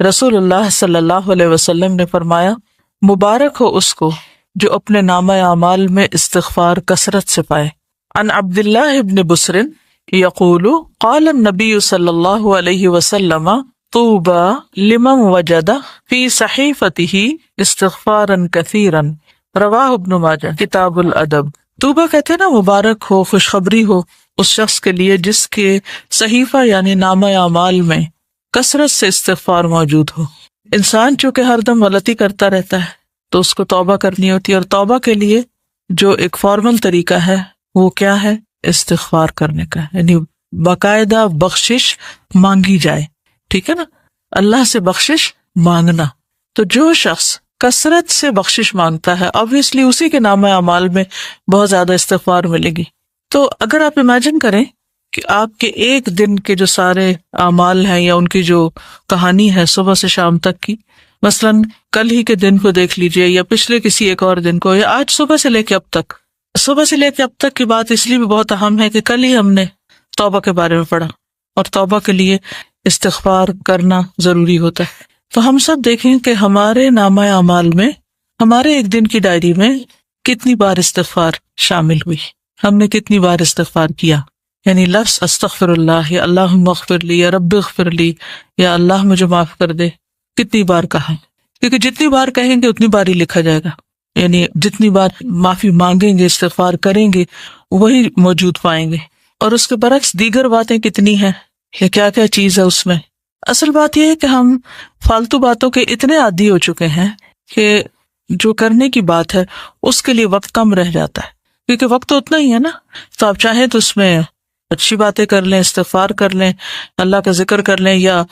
رسول اللہ صلی اللہ علیہ وسلم نے فرمایا مبارک ہو اس کو جو اپنے نامہ اعمال میں استغفار کثرت سے پائے۔ عن عبداللہ ابن بسر یقول قال النبی صلی اللہ علیہ وسلم طوبى لمن وجد فی صحیفته استغفارا کثیرا، رواہ ابن ماجہ کتاب الادب۔ طوبہ کہتے ہیں نا مبارک ہو، خوشخبری ہو اس شخص کے لیے جس کے صحیفہ یعنی نامہ اعمال میں کثرت سے استغفار موجود ہو۔ انسان چونکہ ہر دم غلطی کرتا رہتا ہے تو اس کو توبہ کرنی ہوتی ہے، اور توبہ کے لیے جو ایک فارمل طریقہ ہے وہ کیا ہے؟ استغفار کرنے کا، یعنی باقاعدہ بخشش مانگی جائے، ٹھیک ہے نا، اللہ سے بخشش مانگنا۔ تو جو شخص کثرت سے بخشش مانگتا ہے obviously اسی کے نامہ اعمال میں بہت زیادہ استغفار ملے گی۔ تو اگر آپ امیجن کریں کہ آپ کے ایک دن کے جو سارے اعمال ہیں یا ان کی جو کہانی ہے صبح سے شام تک کی، مثلاً کل ہی کے دن کو دیکھ لیجئے یا پچھلے کسی ایک اور دن کو یا آج صبح سے لے کے اب تک، صبح سے لے کے اب تک کی بات اس لیے بھی بہت اہم ہے کہ کل ہی ہم نے توبہ کے بارے میں پڑھا، اور توبہ کے لیے استغفار کرنا ضروری ہوتا ہے۔ تو ہم سب دیکھیں کہ ہمارے نامہ اعمال میں ہمارے ایک دن کی ڈائری میں کتنی بار استغفار شامل ہوئی، ہم نے کتنی بار استغفار کیا، یعنی لفظ استغفر اللہ یا اللہم اغفر لی یا رب اغفر لی یا اللہ مجھے معاف کر دے کتنی بار کہا، کیونکہ جتنی بار کہیں گے اتنی بار ہی لکھا جائے گا، یعنی جتنی بار معافی مانگیں گے استغفار کریں گے وہی موجود پائیں گے۔ اور اس کے برعکس دیگر باتیں کتنی ہیں یا کیا کیا چیز ہے اس میں۔ اصل بات یہ ہے کہ ہم فالتو باتوں کے اتنے عادی ہو چکے ہیں کہ جو کرنے کی بات ہے اس کے لیے وقت کم رہ جاتا ہے، کیونکہ وقت تو اتنا ہی ہے نا، تو آپ چاہیں تو اس میں اچھی باتیں کر لیں، استغفار کر لیں، اللہ کا ذکر کر لیں یا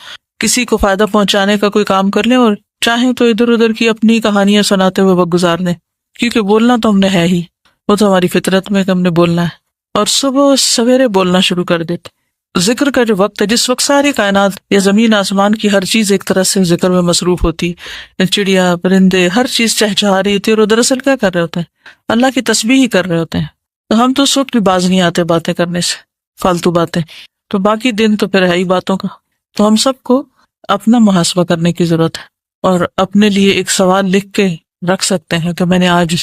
کسی کو فائدہ پہنچانے کا کوئی کام کر لیں، اور چاہیں تو ادھر ادھر کی اپنی کہانیاں سناتے ہوئے وقت گزار دیں، کیونکہ بولنا تو ہم نے ہے ہی، وہ تو ہماری فطرت میں کہ ہم نے بولنا ہے، اور صبح سویرے بولنا شروع کر دیتے۔ ذکر کا جو وقت ہے، جس وقت ساری کائنات یا زمین آسمان کی ہر چیز ایک طرح سے ذکر میں مصروف ہوتی، چڑیا پرندے ہر چیز چہچہا رہی ہوتی ہے، اور دراصل کیا کر رہے ہوتے ہیں؟ اللہ کی تسبیح ہی کر رہے ہوتے ہیں۔ تو ہم تو اس وقت بھی باز نہیں آتے باتیں کرنے سے، فالتو باتیں، تو باقی دن تو پھر ہے ہی باتوں کا۔ تو ہم سب کو اپنا محاسبہ کرنے کی ضرورت ہے، اور اپنے لیے ایک سوال لکھ کے رکھ سکتے ہیں کہ میں نے آج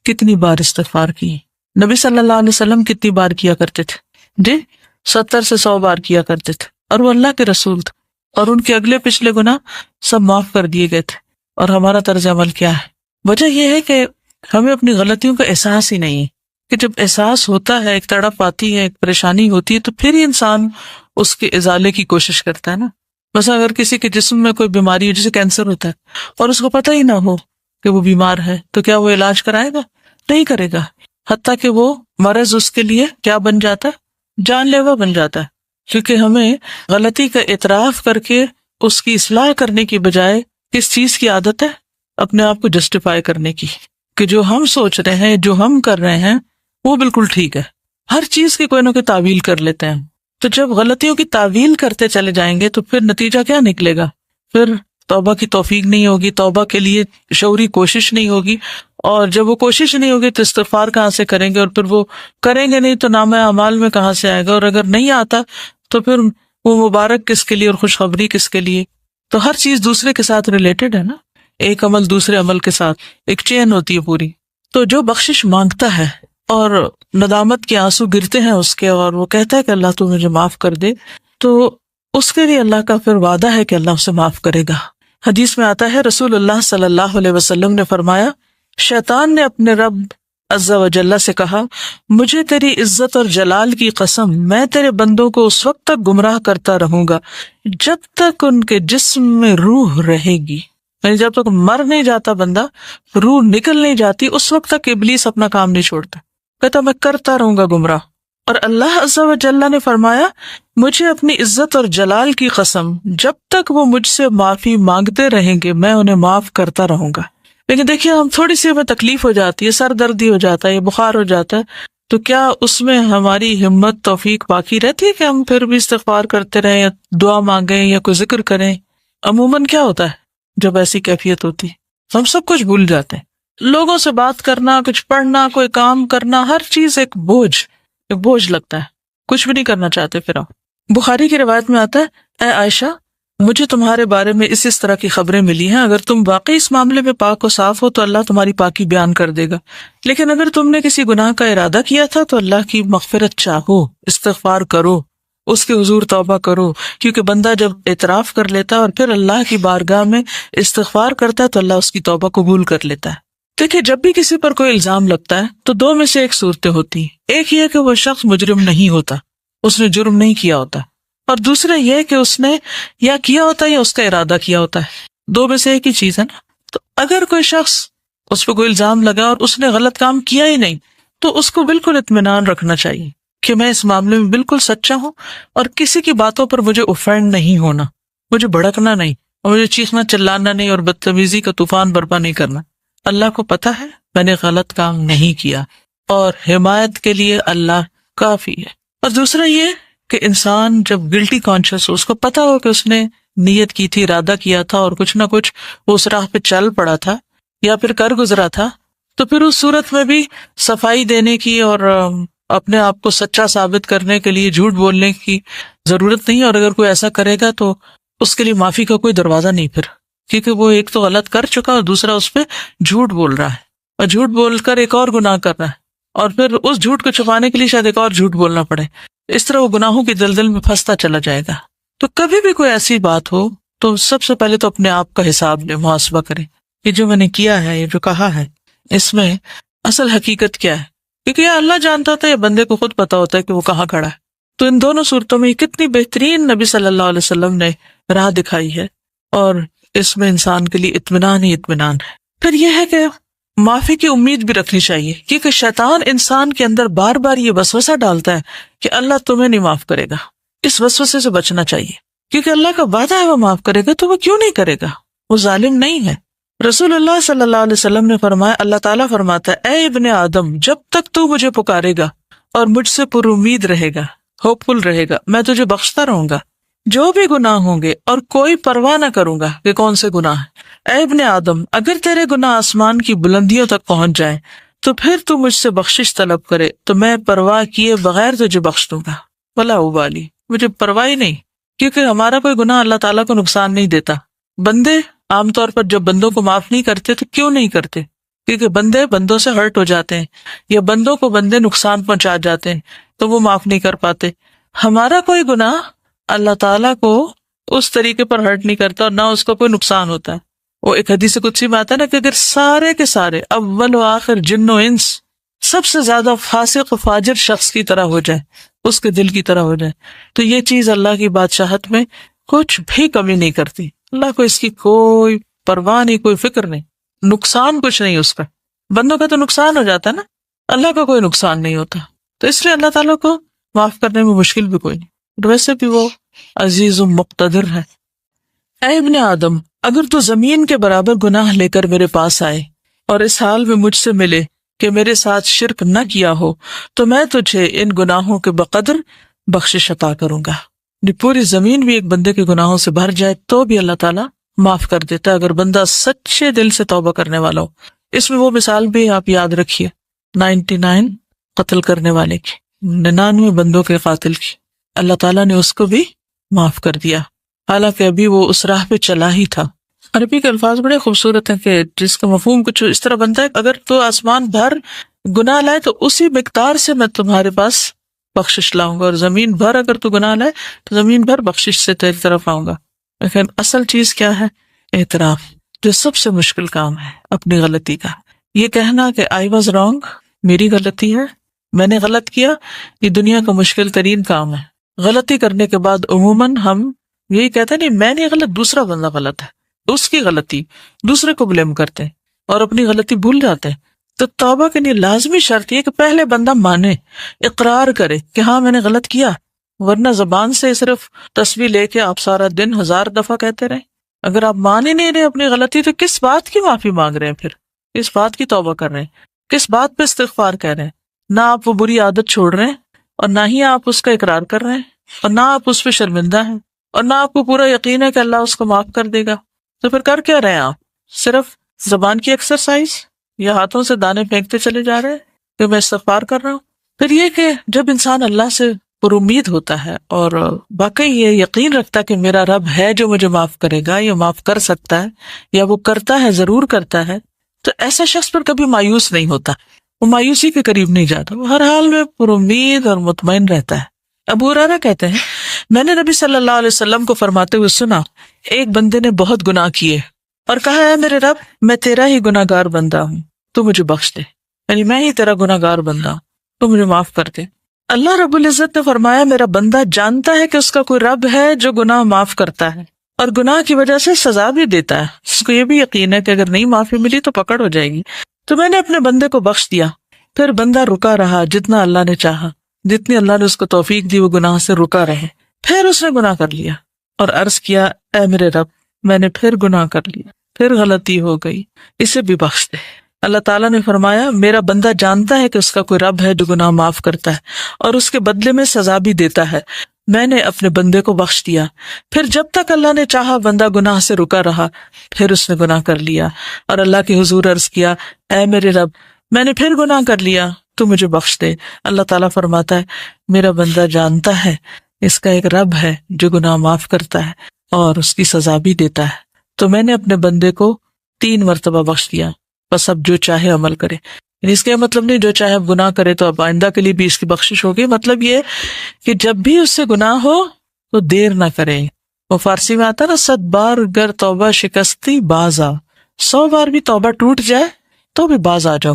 کتنی بار استغفار کی۔ نبی صلی اللہ علیہ وسلم کتنی بار کیا کرتے تھے؟ جی 70 سے 100 بار کیا کرتے تھے، اور وہ اللہ کے رسول تھے، اور ان کے اگلے پچھلے گناہ سب معاف کر دیے گئے تھے۔ اور ہمارا طرز عمل کیا ہے؟ وجہ یہ ہے کہ ہمیں اپنی غلطیوں کا احساس ہی نہیں ہے، کہ جب احساس ہوتا ہے، ایک تڑپ آتی ہے، ایک پریشانی ہوتی ہے، تو پھر ہی انسان اس کے ازالے کی کوشش کرتا ہے نا۔ مثلا اگر کسی کے جسم میں کوئی بیماری ہو، جیسے کینسر ہوتا ہے، اور اس کو پتہ ہی نہ ہو کہ وہ بیمار ہے، تو کیا وہ علاج کرائے گا؟ نہیں کرے گا، حتیٰ کہ وہ مرض اس کے لیے کیا بن جاتا ہے؟ جان لیوا بن جاتا ہے، کیونکہ ہمیں غلطی کا اعتراف کر کے اس کی اصلاح کرنے کی بجائے کس چیز کی عادت ہے؟ اپنے آپ کو جسٹیفائی کرنے کی، کہ جو ہم سوچ رہے ہیں، جو ہم کر رہے ہیں وہ بالکل ٹھیک ہے۔ ہر چیز کی کوئی نہ کوئی تعویل کر لیتے ہیں، تو جب غلطیوں کی تعویل کرتے چلے جائیں گے تو پھر نتیجہ کیا نکلے گا؟ پھر توبہ کی توفیق نہیں ہوگی، توبہ کے لیے شعوری کوشش نہیں ہوگی، اور جب وہ کوشش نہیں ہوگی تو استغفار کہاں سے کریں گے، اور پھر وہ کریں گے نہیں تو نامہ اعمال میں کہاں سے آئے گا، اور اگر نہیں آتا تو پھر وہ مبارک کس کے لیے اور خوشخبری کس کے لیے؟ تو ہر چیز دوسرے کے ساتھ ریلیٹڈ ہے نا، ایک عمل دوسرے عمل کے ساتھ ایک چین ہوتی ہے پوری۔ تو جو بخشش مانگتا ہے اور ندامت کے آنسو گرتے ہیں اس کے، اور وہ کہتا ہے کہ اللہ تو مجھے معاف کر دے، تو اس کے لیے اللہ کا پھر وعدہ ہے کہ اللہ اسے معاف کرے گا۔ حدیث میں آتا ہے رسول اللہ صلی اللہ علیہ وسلم نے فرمایا، شیطان نے اپنے رب عز و جل سے کہا، مجھے تیری عزت اور جلال کی قسم، میں تیرے بندوں کو اس وقت تک گمراہ کرتا رہوں گا جب تک ان کے جسم میں روح رہے گی، یعنی جب تک مر نہیں جاتا بندہ، روح نکل نہیں جاتی، اس وقت تک ابلیس اپنا کام نہیں چھوڑتا، کہتا میں کرتا رہوں گا گمراہ۔ اور اللہ عز و جل نے فرمایا، مجھے اپنی عزت اور جلال کی قسم، جب تک وہ مجھ سے معافی مانگتے رہیں گے میں انہیں معاف کرتا رہوں گا۔ لیکن دیکھیے ہم تھوڑی سی ہمیں تکلیف ہو جاتی ہے، سر دردی ہو جاتا ہے، بخار ہو جاتا ہے، تو کیا اس میں ہماری ہمت توفیق باقی رہتی ہے کہ ہم پھر بھی استغفار کرتے رہیں یا دعا مانگیں یا کوئی ذکر کریں؟ عموماً کیا ہوتا ہے جب ایسی کیفیت ہوتی ہے؟ ہم سب کچھ بھول جاتے ہیں، لوگوں سے بات کرنا، کچھ پڑھنا، کوئی کام کرنا، ہر چیز ایک بوجھ لگتا ہے، کچھ بھی نہیں کرنا چاہتے۔ پھر بخاری کی روایت میں آتا ہے، اے عائشہ مجھے تمہارے بارے میں اس طرح کی خبریں ملی ہیں، اگر تم واقعی اس معاملے میں پاک و صاف ہو تو اللہ تمہاری پاکی بیان کر دے گا، لیکن اگر تم نے کسی گناہ کا ارادہ کیا تھا تو اللہ کی مغفرت چاہو، استغفار کرو، اس کے حضور توبہ کرو، کیونکہ بندہ جب اعتراف کر لیتا ہے اور پھر اللہ کی بارگاہ میں استغفار کرتا ہے تو اللہ اس کی توبہ قبول کر لیتا ہے۔ دیکھیے، جب بھی کسی پر کوئی الزام لگتا ہے تو دو میں سے ایک صورتیں ہوتی ہیں، ایک یہ کہ وہ شخص مجرم نہیں ہوتا، اس نے جرم نہیں کیا ہوتا، اور دوسرا یہ کہ اس نے یا کیا ہوتا ہے یا اس کا ارادہ کیا ہوتا ہے، دو میں سے ایک ہی چیز ہے نا۔ تو اگر کوئی شخص اس پہ کوئی الزام لگا اور اس نے غلط کام کیا ہی نہیں تو اس کو بالکل اطمینان رکھنا چاہیے کہ میں اس معاملے میں بالکل سچا ہوں اور کسی کی باتوں پر مجھے اوفینڈ نہیں ہونا، مجھے بھڑکنا نہیں، اور مجھے چیخنا چلانا نہیں اور بدتمیزی کا طوفان برپا نہیں کرنا۔ اللہ کو پتا ہے میں نے غلط کام نہیں کیا، اور حمایت کے لیے اللہ کافی ہے۔ اور دوسرا یہ کہ انسان جب گلٹی کانشیس ہو، اس کو پتا ہو کہ اس نے نیت کی تھی، ارادہ کیا تھا اور کچھ نہ کچھ وہ اس راہ پہ چل پڑا تھا یا پھر کر گزرا تھا، تو پھر اس صورت میں بھی صفائی دینے کی اور اپنے آپ کو سچا ثابت کرنے کے لیے جھوٹ بولنے کی ضرورت نہیں، اور اگر کوئی ایسا کرے گا تو اس کے لیے معافی کا کوئی دروازہ نہیں پھر، کیونکہ وہ ایک تو غلط کر چکا اور دوسرا اس پہ جھوٹ بول رہا ہے، اور جھوٹ بول کر ایک اور گناہ کر رہا ہے، اور پھر اس جھوٹ کو چھپانے کے لیے شاید ایک اور جھوٹ بولنا پڑے، اس طرح وہ گناہوں کی دلدل میں پھنستا چلا جائے گا۔ تو کبھی بھی کوئی ایسی بات ہو تو سب سے پہلے تو اپنے آپ کا حساب لے، محاسبہ کرے کہ جو میں نے کیا ہے، یہ جو کہا ہے، اس میں اصل حقیقت کیا ہے، کیونکہ یہ اللہ جانتا تھا، یہ بندے کو خود پتا ہوتا ہے کہ وہ کہاں کھڑا ہے۔ تو ان دونوں صورتوں میں کتنی بہترین نبی صلی اللہ علیہ وسلم نے راہ دکھائی ہے، اور اس میں انسان کے لیے اطمینان ہی اطمینان ہے۔ پھر یہ ہے کہ معافی کی امید بھی رکھنی چاہیے، کیونکہ شیطان انسان کے اندر بار بار یہ وسوسہ ڈالتا ہے کہ اللہ تمہیں نہیں معاف کرے گا۔ اس وسوسے سے بچنا چاہیے، کیونکہ اللہ کا وعدہ ہے وہ معاف کرے گا، تو وہ کیوں نہیں کرے گا؟ وہ ظالم نہیں ہے۔ رسول اللہ صلی اللہ علیہ وسلم نے فرمایا، اللہ تعالیٰ فرماتا ہے، اے ابن آدم، جب تک تو مجھے پکارے گا اور مجھ سے پر امید رہے گا، ہوپ فل رہے گا، میں تجھے بخشتا رہوں گا جو بھی گناہ ہوں گے، اور کوئی پرواہ نہ کروں گا کہ کون سے گناہ ہیں۔ اے ابن آدم، اگر تیرے گناہ آسمان کی بلندیوں تک پہنچ جائیں تو پھر تو مجھ سے بخشش طلب کرے تو میں پرواہ کیے بغیر تجھے بخش دوں گا، ولا ابالی، مجھے پرواہ ہی نہیں، کیونکہ ہمارا کوئی گناہ اللہ تعالیٰ کو نقصان نہیں دیتا۔ بندے عام طور پر جب بندوں کو معاف نہیں کرتے تو کیوں نہیں کرتے؟ کیونکہ بندے بندوں سے ہرٹ ہو جاتے ہیں، یا بندوں کو بندے نقصان پہنچا جاتے ہیں تو وہ معاف نہیں کر پاتے۔ ہمارا کوئی گناہ اللہ تعالیٰ کو اس طریقے پر ہرٹ نہیں کرتا اور نہ اس کو کوئی نقصان ہوتا ہے۔ وہ ایک حدیث قدسی میں آتا ہے نا کہ اگر سارے کے سارے اول و آخر جن و انس سب سے زیادہ فاسق و فاجر شخص کی طرح ہو جائے، اس کے دل کی طرح ہو جائے، تو یہ چیز اللہ کی بادشاہت میں کچھ بھی کمی نہیں کرتی۔ اللہ کو اس کی کوئی پرواہ نہیں، کوئی فکر نہیں، نقصان کچھ نہیں اس کا۔ بندوں کا تو نقصان ہو جاتا ہے نا، اللہ کا کوئی نقصان نہیں ہوتا، تو اس لیے اللہ تعالیٰ کو معاف کرنے میں مشکل بھی کوئی نہیں، ویسے بھی وہ عزیز و مقتدر ہے۔ اے ابن آدم، اگر تو زمین کے برابر گناہ لے کر میرے پاس آئے اور اس حال میں مجھ سے ملے کہ میرے ساتھ شرک نہ کیا ہو تو میں تجھے ان گناہوں کے بقدر بخشش عطا کروں گا۔ پوری زمین بھی ایک بندے کے گناہوں سے بھر جائے تو بھی اللہ تعالیٰ معاف کر دیتا ہے اگر بندہ سچے دل سے توبہ کرنے والا ہو۔ اس میں وہ مثال بھی آپ یاد رکھیے، 99 قتل کرنے والے کی، 99 بندوں کے قاتل کی، اللہ تعالیٰ نے اس کو بھی معاف کر دیا، حالانکہ ابھی وہ اس راہ پہ چلا ہی تھا۔ عربی کے الفاظ بڑے خوبصورت ہیں کہ جس کا مفہوم کچھ اس طرح بنتا ہے، اگر تو آسمان بھر گناہ لائے تو اسی مقدار سے میں تمہارے پاس بخشش لاؤں گا، اور زمین بھر اگر تو گناہ لائے تو زمین بھر بخشش سے تیری طرف آؤں گا۔ لیکن اصل چیز کیا ہے؟ اعتراف، جو سب سے مشکل کام ہے اپنی غلطی کا۔ یہ کہنا کہ I was wrong، میری غلطی ہے، میں نے غلط کیا، یہ دنیا کا مشکل ترین کام ہے۔ غلطی کرنے کے بعد عموماً ہم یہی کہتے ہیں نہیں میں نہیں غلط، دوسرا بندہ غلط ہے، اس کی غلطی، دوسرے کو بلیم کرتے ہیں اور اپنی غلطی بھول جاتے ہیں۔ تو توبہ کے لیے لازمی شرط یہ کہ پہلے بندہ مانے، اقرار کرے کہ ہاں میں نے غلط کیا، ورنہ زبان سے صرف تسبیح لے کے آپ سارا دن 1000 دفعہ کہتے رہیں۔ اگر آپ مان ہی نہیں رہے اپنی غلطی تو کس بات کی معافی مانگ رہے ہیں؟ پھر کس بات کی توبہ کر رہے ہیں؟ کس بات پہ استغفار کہہ رہے ہیں؟ نہ آپ وہ بری عادت چھوڑ رہے ہیں، اور نہ ہی آپ اس کا اقرار کر رہے ہیں، اور نہ آپ اس پہ شرمندہ ہیں، اور نہ آپ کو پورا یقین ہے کہ اللہ اس کو معاف کر دے گا۔ تو پھر کر کیا رہے ہیں آپ؟ صرف زبان کی ایکسرسائز، یا ہاتھوں سے دانے پھینکتے چلے جا رہے ہیں کہ میں استغفار کر رہا ہوں؟ پھر یہ کہ جب انسان اللہ سے پر امید ہوتا ہے اور واقعی یہ یقین رکھتا ہے کہ میرا رب ہے جو مجھے معاف کرے گا، یا معاف کر سکتا ہے، یا وہ کرتا ہے، ضرور کرتا ہے، تو ایسا شخص پر کبھی مایوس نہیں ہوتا، وہ مایوسی کے قریب نہیں جاتا، وہ ہر حال میں پر امید اور مطمئن رہتا ہے۔ ابو ہریرہ کہتے ہیں میں نے نبی صلی اللہ علیہ وسلم کو فرماتے ہوئے سنا، ایک بندے نے بہت گناہ کیے اور کہا ہے میرے رب میں تیرا ہی گناہ گار بندہ ہوں، تو مجھے بخش دے، یعنی میں ہی تیرا گناہ گار بندہ ہوں، تو مجھے معاف کر دے۔ اللہ رب العزت نے فرمایا میرا بندہ جانتا ہے کہ اس کا کوئی رب ہے جو گناہ معاف کرتا ہے اور گناہ کی وجہ سے سزا بھی دیتا ہے، اس کو یہ بھی یقین ہے کہ اگر نہیں معافی ملی تو پکڑ ہو جائے گی۔ تو میں نے اپنے بندے کو بخش دیا، پھر بندہ رکا رہا جتنا اللہ نے چاہا، جتنی اللہ نے اس کو توفیق دی وہ گناہ سے رکا رہے، پھر اس نے گناہ کر لیا اور عرض کیا اے میرے رب میں نے پھر گناہ کر لیا، پھر غلطی ہو گئی، اسے بھی بخش دے۔ اللہ تعالیٰ نے فرمایا میرا بندہ جانتا ہے کہ اس کا کوئی رب ہے جو گناہ معاف کرتا ہے اور اس کے بدلے میں سزا بھی دیتا ہے، میں نے اپنے بندے کو بخش دیا۔ پھر جب تک اللہ نے چاہا بندہ گناہ سے رکا رہا، پھر اس نے گناہ کر لیا اور اللہ کے حضور عرض کیا اے میرے رب میں نے پھر گناہ کر لیا، تو مجھے بخش دے۔ اللہ تعالیٰ فرماتا ہے میرا بندہ جانتا ہے اس کا ایک رب ہے جو گناہ معاف کرتا ہے اور اس کی سزا بھی دیتا ہے، تو میں نے اپنے بندے کو 3 مرتبہ بخش دیا، بس اب جو چاہے عمل کرے۔ یعنی اس کا مطلب نہیں جو چاہے اب گناہ کرے تو اب آئندہ کے لیے بھی اس کی بخشش ہوگی، مطلب یہ کہ جب بھی اس سے گناہ ہو تو دیر نہ کرے۔ وہ فارسی میں آتا نا 100 بار گر توبہ شکستی باز آ، 100 بار بھی توبہ ٹوٹ جائے تو بھی باز آ جاؤ،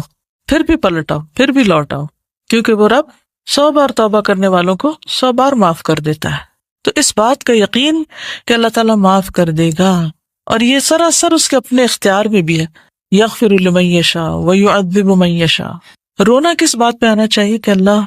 پھر بھی پلٹ آؤ، پھر بھی لوٹ آؤ، کیونکہ وہ رب 100 بار توبہ کرنے والوں کو 100 بار معاف کر دیتا ہے۔ تو اس بات کا یقین کہ اللہ تعالیٰ معاف کر دے گا، اور یہ سراسر اس کے اپنے اختیار میں بھی ہے، یغفر لمن یشاء ویعذب من یشاء۔ رونا کس بات پہ آنا چاہیے کہ اللہ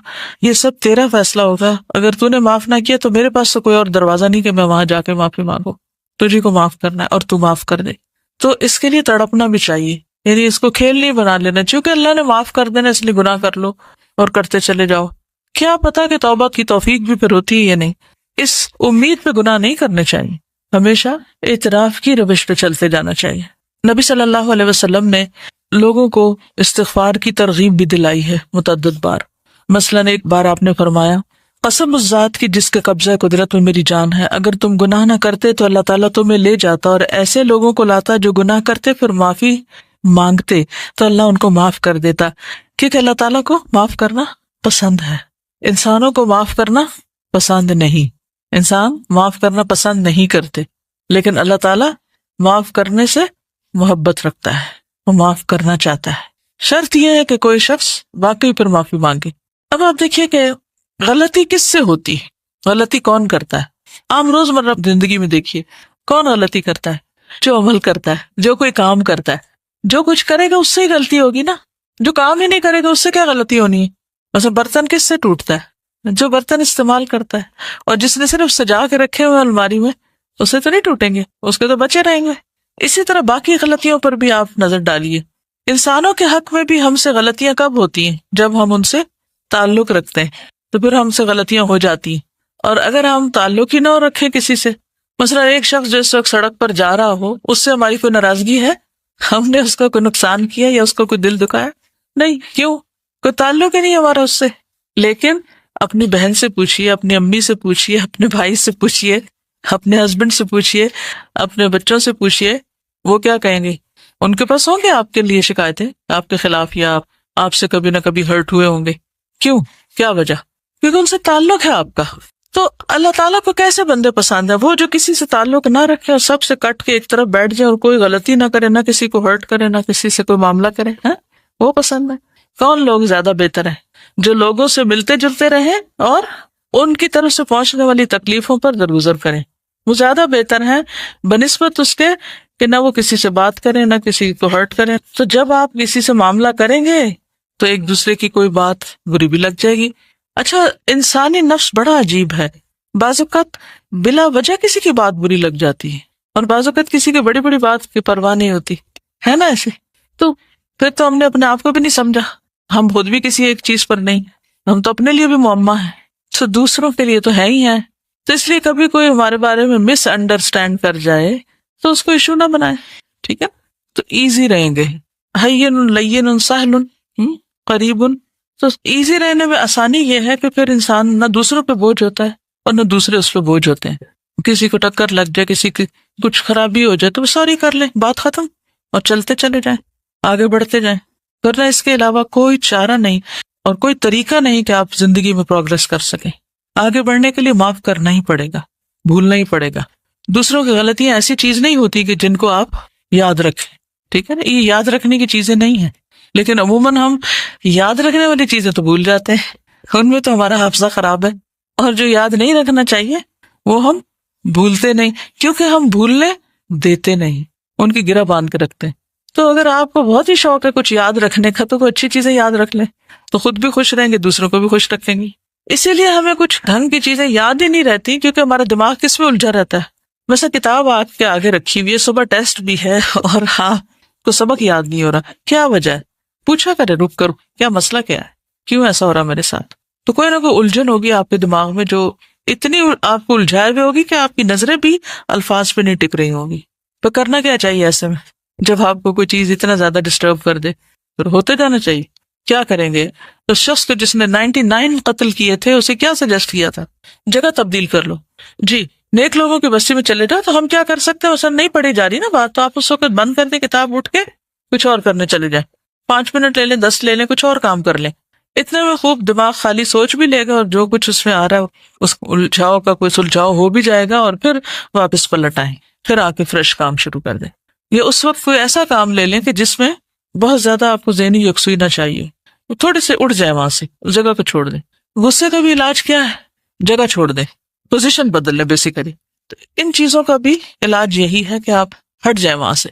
یہ سب تیرا فیصلہ ہوگا، اگر تو نے معاف نہ کیا تو میرے پاس تو کوئی اور دروازہ نہیں کہ میں وہاں جا کے معافی مانگوں، تجھے کو معاف کرنا ہے اور تو معاف کر دے۔ تو اس کے لیے تڑپنا بھی چاہیے، یعنی اس کو کھیل نہیں بنا لینا، چونکہ اللہ نے معاف کر دینا اس لیے گناہ کر لو اور کرتے چلے جاؤ، کیا پتا کہ توبہ کی توفیق بھی پھر ہوتی ہے یا نہیں۔ اس امید پہ گناہ نہیں کرنے چاہیے، ہمیشہ اعتراف کی روش پہ چلتے جانا چاہیے۔ نبی صلی اللہ علیہ وسلم نے لوگوں کو استغفار کی ترغیب بھی دلائی ہے متعدد بار۔ مثلاً ایک بار آپ نے فرمایا قسم اس ذات کی جس کے قبضہ قدرت میں میری جان ہے، اگر تم گناہ نہ کرتے تو اللہ تعالیٰ تمہیں لے جاتا اور ایسے لوگوں کو لاتا جو گناہ کرتے پھر معافی مانگتے تو اللہ ان کو معاف کر دیتا، کیونکہ اللہ تعالیٰ کو معاف کرنا پسند ہے، انسانوں کو معاف کرنا پسند نہیں۔ انسان معاف کرنا پسند نہیں کرتے، لیکن اللہ تعالیٰ معاف کرنے سے محبت رکھتا ہے، وہ معاف کرنا چاہتا ہے۔ شرط یہ ہے کہ کوئی شخص واقعی پر معافی مانگے۔ اب آپ دیکھیے کہ غلطی کس سے ہوتی ہے، غلطی کون کرتا ہے؟ عام روزمرہ زندگی میں دیکھیے کون غلطی کرتا ہے؟ جو عمل کرتا ہے، جو کوئی کام کرتا ہے، جو کچھ کرے گا اس سے ہی غلطی ہوگی نا، جو کام ہی نہیں کرے گا اس سے کیا غلطی ہونی ہے؟ مثلا برتن کس سے ٹوٹتا ہے؟ جو برتن استعمال کرتا ہے، اور جس نے صرف سجا کے رکھے ہوئے الماری میں اس سے تو نہیں ٹوٹیں گے، اس کے تو بچے رہیں گے۔ اسی طرح باقی غلطیوں پر بھی آپ نظر ڈالیے، انسانوں کے حق میں بھی ہم سے غلطیاں کب ہوتی ہیں؟ جب ہم ان سے تعلق رکھتے ہیں تو پھر ہم سے غلطیاں ہو جاتی ہیں، اور اگر ہم تعلق ہی نہ رکھیں کسی سے، مثلا ایک شخص جس وقت سڑک پر جا رہا ہو اس سے ہماری کوئی ناراضگی ہے، ہم نے اس کا کوئی نقصان کیا یا اس کو کوئی دل دکھایا؟ نہیں، کیوں؟ کوئی تعلق ہی نہیں ہمارا اس سے۔ لیکن اپنی بہن سے پوچھئے، اپنی امی سے پوچھئے، اپنے بھائی سے پوچھئے، اپنے ہسبینڈ سے پوچھئے، اپنے بچوں سے پوچھئے، وہ کیا کہیں گے؟ ان کے پاس ہوں گے آپ کے لیے شکایتیں آپ کے خلاف، یا آپ سے کبھی نہ کبھی ہرٹ ہوئے ہوں گے۔ کیوں؟ کیا وجہ؟ کیونکہ ان سے تعلق ہے آپ کا۔ تو اللہ تعالیٰ کو کیسے بندے پسند ہے؟ وہ جو کسی سے تعلق نہ رکھے اور سب سے کٹ کے ایک طرف بیٹھ جائے اور کوئی غلطی نہ کرے، نہ کسی کو ہرٹ کرے، نہ کسی سے کوئی معاملہ کرے، ہاں وہ پسند ہے۔ کون لوگ زیادہ بہتر ہیں؟ جو لوگوں سے ملتے جلتے رہیں اور ان کی طرف سے پہنچنے والی تکلیفوں پر درگزر کریں، وہ زیادہ بہتر ہیں بنسبت اس کے کہ نہ وہ کسی سے بات کریں نہ کسی کو ہرٹ کریں۔ تو جب آپ کسی سے معاملہ کریں گے تو ایک دوسرے کی کوئی بات بری بھی لگ جائے گی۔ اچھا، انسانی نفس بڑا عجیب ہے، بعض اوقات بلا وجہ کسی کی بات بری لگ جاتی ہے، اور بعض اوقات کسی کی بڑی بڑی بات کی پرواہ نہیں ہوتی ہے نا ایسے۔ تو پھر تو ہم نے اپنے آپ کو بھی نہیں سمجھا، ہم خود بھی کسی ایک چیز پر نہیں، ہم تو اپنے لیے بھی معمہ ہیں، تو دوسروں کے لیے تو ہے ہی ہیں۔ تو اس لیے کبھی کوئی ہمارے بارے میں مس انڈرسٹینڈ کر جائے تو اس کو ایشو نہ بنائے، ٹھیک ہے؟ تو ایزی رہیں گے، ہین لین سہل قریب تو ایزی رہنے میں آسانی یہ ہے کہ پھر انسان نہ دوسروں پہ بوجھ ہوتا ہے اور نہ دوسرے اس پہ بوجھ ہوتے ہیں. کسی کو ٹکر لگ جائے، کسی کی کچھ خرابی ہو جائے تو وہ سوری کر لیں، بات ختم، اور چلتے چلے جائیں، آگے بڑھتے جائیں. ورنہ اس کے علاوہ کوئی چارہ نہیں اور کوئی طریقہ نہیں کہ آپ زندگی میں پروگرس کر سکیں. آگے بڑھنے کے لیے معاف کرنا ہی پڑے گا، بھولنا ہی پڑے گا. دوسروں کی غلطیاں ایسی چیز نہیں ہوتی کہ جن کو آپ یاد رکھیں، ٹھیک ہے نا، یہ یاد رکھنے کی چیزیں نہیں ہیں. لیکن عموماً ہم یاد رکھنے والی چیزیں تو بھول جاتے ہیں، ان میں تو ہمارا حافظہ خراب ہے. اور جو یاد نہیں رکھنا چاہیے وہ ہم بھولتے نہیں، کیونکہ ہم بھولنے دیتے نہیں، ان کی گرہ باندھ کے رکھتے ہیں. تو اگر آپ کو بہت ہی شوق ہے کچھ یاد رکھنے کا تو کوئی اچھی چیزیں یاد رکھ لیں، تو خود بھی خوش رہیں گے، دوسروں کو بھی خوش رکھیں گے. اسی لیے ہمیں کچھ ڈھنگ کی چیزیں یاد ہی نہیں رہتی، کیونکہ ہمارا دماغ کس میں الجھا رہتا ہے. ویسے کتاب آپ کے آگے رکھی ہوئی ہے، صبح ٹیسٹ بھی ہے اور کو سبق یاد نہیں ہو رہا، کیا وجہ ہے؟ پوچھا کرے، رک کر، کیا مسئلہ کیا ہے، کیوں ایسا ہو رہا میرے ساتھ؟ تو کوئی نہ کوئی الجھن ہوگی آپ کے دماغ میں جو اتنی آپ کو الجھائے ہوئے ہوگی کہ آپ کی نظریں بھی الفاظ پہ نہیں ٹک رہی ہوں گی. تو کرنا کیا چاہیے ایسے میں جب آپ کو کوئی چیز اتنا زیادہ ڈسٹرب کر دے؟ پھر ہوتے جانا چاہیے. کیا کریں گے؟ تو شخص کو جس نے 99 قتل کیے تھے اسے کیا سجیسٹ کیا تھا؟ جگہ تبدیل کر لو. جی، نیک لوگوں کی بستی میں چلے جاؤ. تو ہم کیا کر سکتے ہیں؟ نہیں پڑھی جا رہی نا بات، تو آپ اس وقت بند کر دیں کتاب، اٹھ کے کچھ اور کرنے چلے جائیں. 5 منٹ لے لیں، 10 لے لیں، کچھ اور کام کر لیں. اتنے میں خوب دماغ خالی سوچ بھی لے گا، اور جو کچھ اس میں آ رہا ہے اس الجھاؤ کا کوئی سلجھاؤ ہو بھی جائے گا، اور پھر واپس پلٹ آئیں، پھر آ کے فریش کام شروع کر دیں. یہ اس وقت کوئی ایسا کام لے لیں کہ جس میں بہت زیادہ آپ کو ذہنی یکسوئی نہ چاہیے، تھوڑے سے اٹھ جائے وہاں سے، اس جگہ کو چھوڑ دیں. غصے کا بھی علاج کیا ہے؟ جگہ چھوڑ دیں، پوزیشن بدل لیں بیسیکلی. تو ان چیزوں کا بھی علاج یہی ہے کہ آپ ہٹ جائیں وہاں سے.